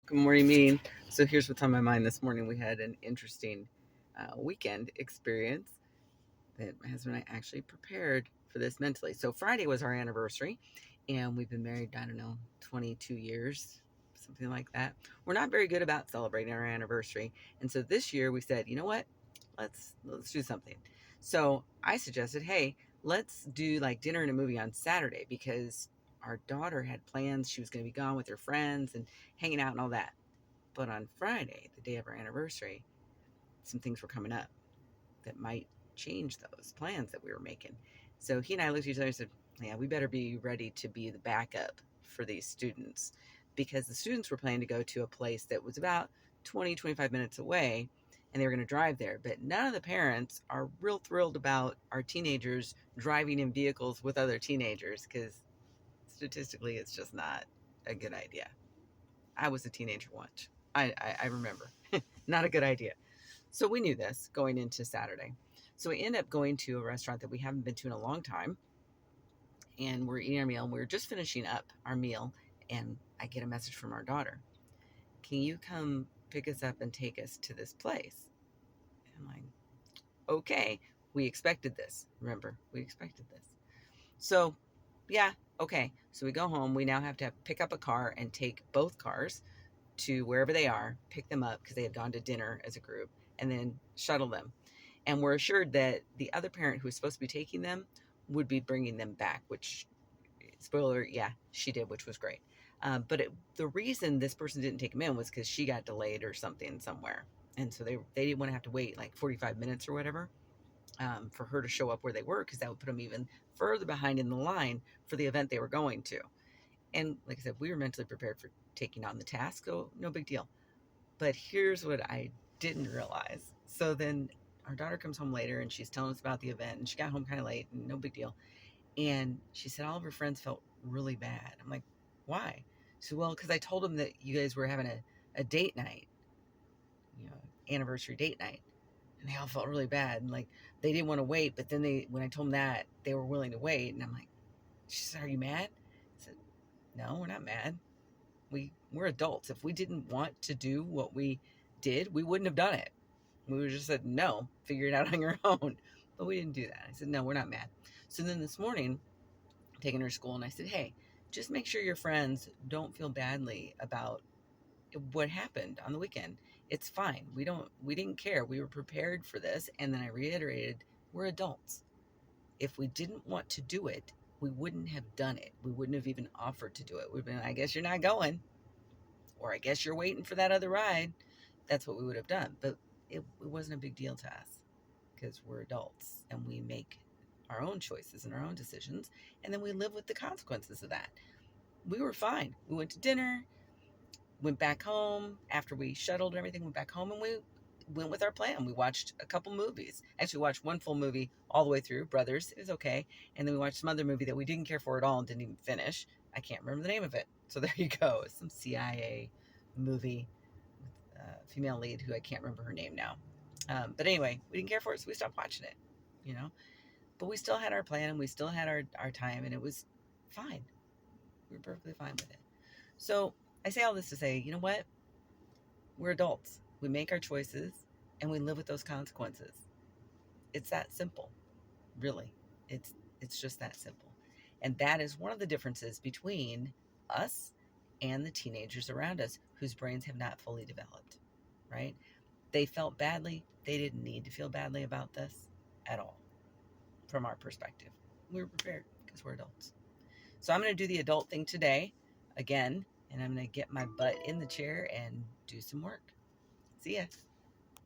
Good morning, Mean. So here's what's on my mind this morning. We had an interesting weekend experience that my husband and I actually prepared for this mentally. So Friday was our anniversary, and we've been married, I don't know, 22 years, something like that. We're not very good about celebrating our anniversary. And so this year we said, you know what? Let's do something. So I suggested, hey, let's do like dinner and a movie on Saturday because our daughter had plans. She was going to be gone with her friends and hanging out and all that. But on Friday, the day of our anniversary, some things were coming up that might change those plans that we were making. So he and I looked at each other and said, yeah, we better be ready to be the backup for these students because the students were planning to go to a place that was about 20, 25 minutes away and they were going to drive there. But none of the parents are real thrilled about our teenagers driving in vehicles with other teenagers because statistically, it's just not a good idea. I was a teenager once. I remember. Not a good idea. So we knew this going into Saturday. So we end up going to a restaurant that we haven't been to in a long time. And we're eating our meal and we are just finishing up our meal. And I get a message from our daughter. Can you come pick us up and take us to this place? And I'm like, okay, we expected this. Remember, we expected this. So, yeah, okay. So we go home. We now have to pick up a car and take both cars to wherever they are, pick them up because they had gone to dinner as a group, and then shuttle them. And we're assured that the other parent who was supposed to be taking them would be bringing them back, which, spoiler, yeah, she did, which was great. The reason this person didn't take them in was because she got delayed or something somewhere. And so they didn't want to have to wait like 45 minutes or whatever for her to show up where they were because that would put them even further behind in the line for the event they were going to. And like I said, we were mentally prepared for taking on the task, so no big deal. But here's what I didn't realize. So then our daughter comes home later and she's telling us about the event and she got home kind of late and no big deal. And she said all of her friends felt really bad. I'm like, why? She said, well, because I told them that you guys were having a date night, you know, anniversary date night. And they all felt really bad. And like they didn't want to wait. But then when I told them that, they were willing to wait. And I'm like, she said, are you mad? I said, no, we're not mad. We're adults. If we didn't want to do what we did, we wouldn't have done it. We would just said no, figure it out on your own. But we didn't do that. I said no, we're not mad. So then this morning, I'm taking her to school, and I said, hey, just make sure your friends don't feel badly about what happened on the weekend. It's fine. We didn't care. We were prepared for this. And then I reiterated, we're adults. If we didn't want to do it, we wouldn't have done it. We wouldn't have even offered to do it. We've been, I guess you're not going, or I guess you're waiting for that other ride. That's what we would have done. But it wasn't a big deal to us because we're adults and we make our own choices and our own decisions. And then we live with the consequences of that. We were fine. We went to dinner, went back home after we shuttled and everything, went back home and we went with our plan. We watched a couple movies. Actually, watched one full movie all the way through, Brothers. It was okay. And then we watched some other movie that we didn't care for at all and didn't even finish. I can't remember the name of it. So there you go. It's some CIA movie with a female lead who I can't remember her name now. But anyway, we didn't care for it, so we stopped watching it, you know. But we still had our plan and we still had our time, and it was fine. We were perfectly fine with it. So I say all this to say, you know what? We're adults. We make our choices and we live with those consequences. It's that simple, really. It's just that simple. And that is one of the differences between us and the teenagers around us whose brains have not fully developed, right? They felt badly. They didn't need to feel badly about this at all from our perspective. We were prepared because we're adults. So I'm going to do the adult thing today again, and I'm going to get my butt in the chair and do some work. See ya.